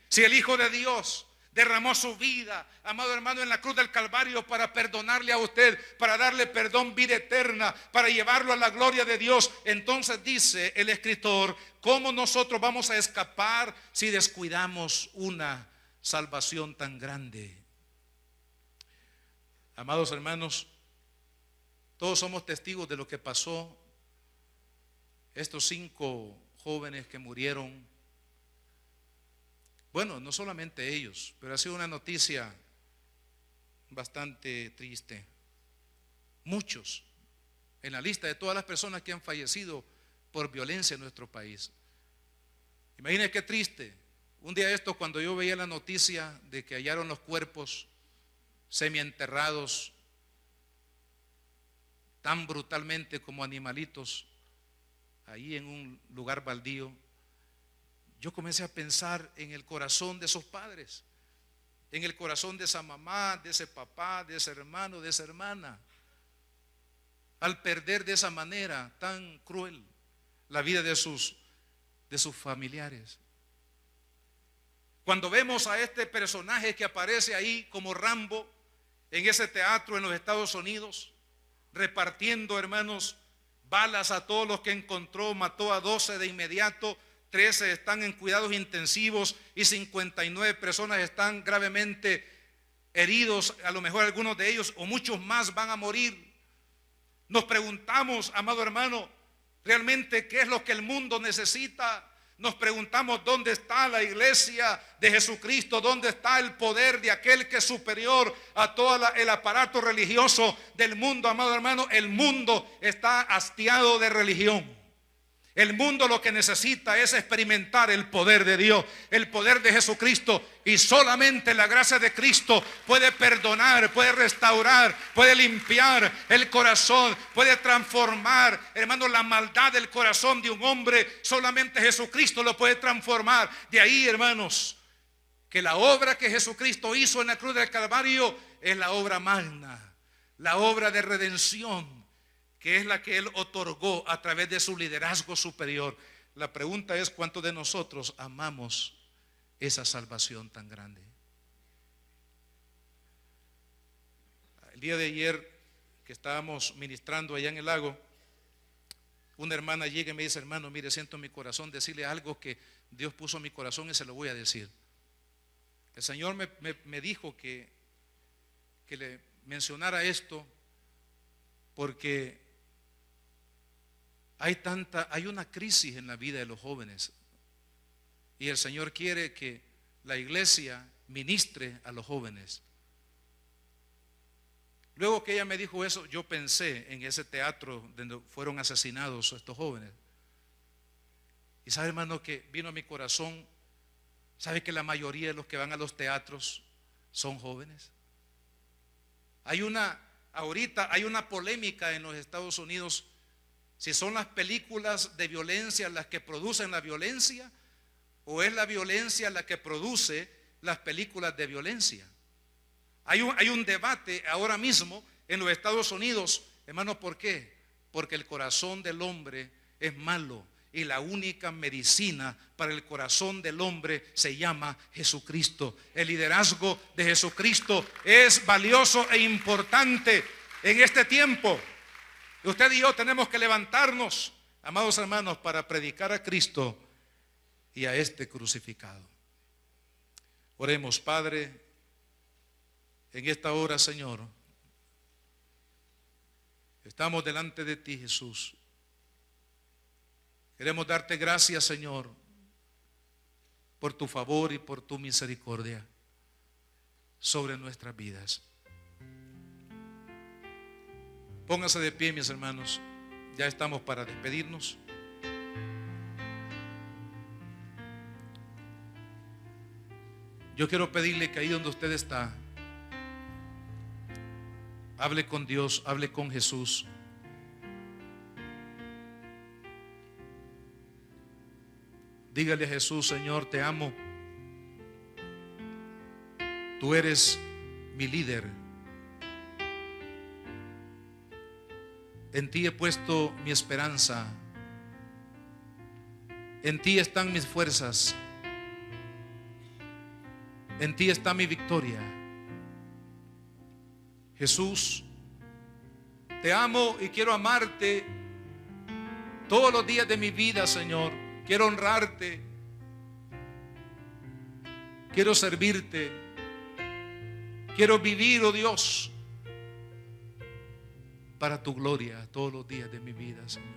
Si el Hijo de Dios derramó su vida, amado hermano, en la cruz del Calvario para perdonarle a usted, para darle perdón, vida eterna, para llevarlo a la gloria de Dios, entonces dice el escritor, ¿cómo nosotros vamos a escapar si descuidamos una salvación tan grande? Amados hermanos, todos somos testigos de lo que pasó. Estos 5 jóvenes que murieron, bueno, no solamente ellos, pero ha sido una noticia bastante triste. Muchos en la lista de todas las personas que han fallecido por violencia en nuestro país. Imagínense qué triste. Un día esto, cuando yo veía la noticia de que hallaron los cuerpos semienterrados tan brutalmente como animalitos ahí en un lugar baldío, yo comencé a pensar en el corazón de esos padres, en el corazón de esa mamá, de ese papá, de ese hermano, de esa hermana, al perder de esa manera tan cruel la vida de sus familiares. Cuando vemos a este personaje que aparece ahí como Rambo en ese teatro en los Estados Unidos, repartiendo, hermanos, balas a todos los que encontró, mató a 12 de inmediato, 13 están en cuidados intensivos y 59 personas están gravemente heridos, a lo mejor algunos de ellos o muchos más van a morir. Nos preguntamos, amado hermano, realmente qué es lo que el mundo necesita. Nos preguntamos dónde está la iglesia de Jesucristo, dónde está el poder de aquel que es superior a todo el aparato religioso del mundo, amado hermano. El mundo está hastiado de religión. El mundo lo que necesita es experimentar el poder de Dios, el poder de Jesucristo, y solamente la gracia de Cristo puede perdonar, puede restaurar, puede limpiar el corazón, puede transformar, hermano, la maldad del corazón de un hombre. Solamente Jesucristo lo puede transformar. De ahí, hermanos, que la obra que Jesucristo hizo en la cruz del Calvario es la obra magna, la obra de redención, que es la que Él otorgó a través de su liderazgo superior. La pregunta es: ¿cuántos de nosotros amamos esa salvación tan grande? El día de ayer que estábamos ministrando allá en el lago, una hermana llega y me dice: hermano, mire, siento en mi corazón decirle algo que Dios puso en mi corazón y se lo voy a decir. El Señor me dijo que le mencionara esto porque hay una crisis en la vida de los jóvenes, y el Señor quiere que la iglesia ministre a los jóvenes. Luego que ella me dijo eso, yo pensé en ese teatro donde fueron asesinados estos jóvenes. Y sabe, hermano, que vino a mi corazón, sabe que la mayoría de los que van a los teatros son jóvenes. Ahorita hay una polémica en los Estados Unidos si son las películas de violencia las que producen la violencia, o es la violencia la que produce las películas de violencia. Hay un debate ahora mismo en los Estados Unidos, hermano. ¿Por qué? Porque el corazón del hombre es malo, y la única medicina para el corazón del hombre se llama Jesucristo. El liderazgo de Jesucristo es valioso e importante en este tiempo. Usted y yo tenemos que levantarnos, amados hermanos, para predicar a Cristo y a este crucificado. Oremos. Padre, en esta hora, Señor, estamos delante de ti, Jesús. Queremos darte gracias, Señor, por tu favor y por tu misericordia sobre nuestras vidas. Pónganse de pie, mis hermanos. Ya estamos para despedirnos. Yo quiero pedirle que ahí donde usted está, hable con Dios, hable con Jesús. Dígale a Jesús: Señor, te amo. Tú eres mi líder. En ti he puesto mi esperanza. En ti están mis fuerzas. En ti está mi victoria. Jesús, te amo y quiero amarte todos los días de mi vida, Señor. Quiero honrarte. Quiero servirte. Quiero vivir, oh Dios, para tu gloria todos los días de mi vida, Señor.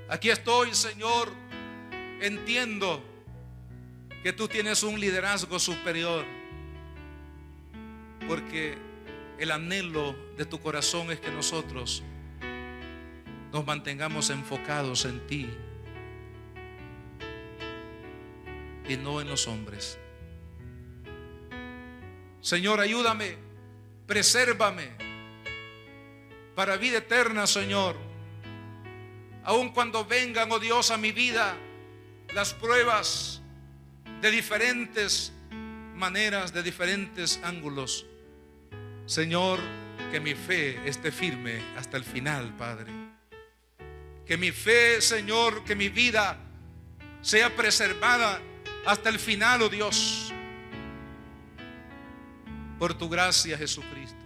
Aquí estoy, Señor. Entiendo que tú tienes un liderazgo superior, porque el anhelo de tu corazón es que nosotros nos mantengamos enfocados en ti y no en los hombres. Señor, ayúdame, presérvame para vida eterna, Señor. Aun cuando vengan, oh Dios, a mi vida las pruebas de diferentes maneras, de diferentes ángulos, Señor, que mi fe esté firme hasta el final, Padre. Que mi fe, Señor, que mi vida sea preservada hasta el final, oh Dios, por tu gracia, Jesucristo.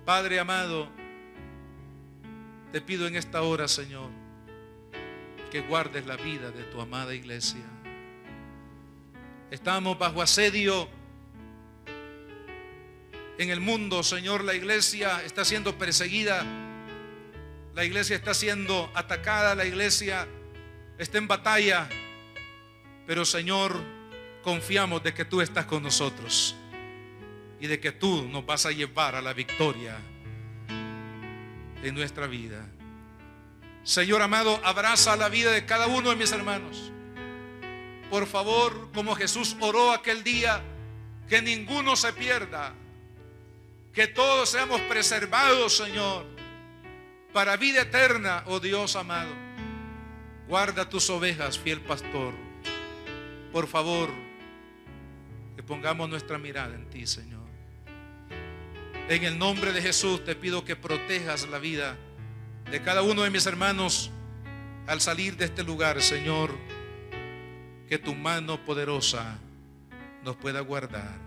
Padre amado, te pido en esta hora, Señor, que guardes la vida de tu amada iglesia. Estamos bajo asedio en el mundo, Señor. La iglesia está siendo perseguida, la iglesia está siendo atacada, la iglesia está en batalla. Pero, Señor, confiamos de que tú estás con nosotros y de que tú nos vas a llevar a la victoria en nuestra vida. Señor amado, abraza la vida de cada uno de mis hermanos. Por favor, como Jesús oró aquel día, que ninguno se pierda, que todos seamos preservados, Señor, para vida eterna, oh Dios amado. Guarda tus ovejas, fiel pastor. Por favor, que pongamos nuestra mirada en ti, Señor. En el nombre de Jesús te pido que protejas la vida de cada uno de mis hermanos al salir de este lugar, Señor. Que tu mano poderosa nos pueda guardar.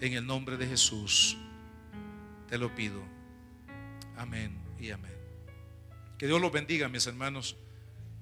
En el nombre de Jesús te lo pido. Amén y amén. Que Dios los bendiga, mis hermanos.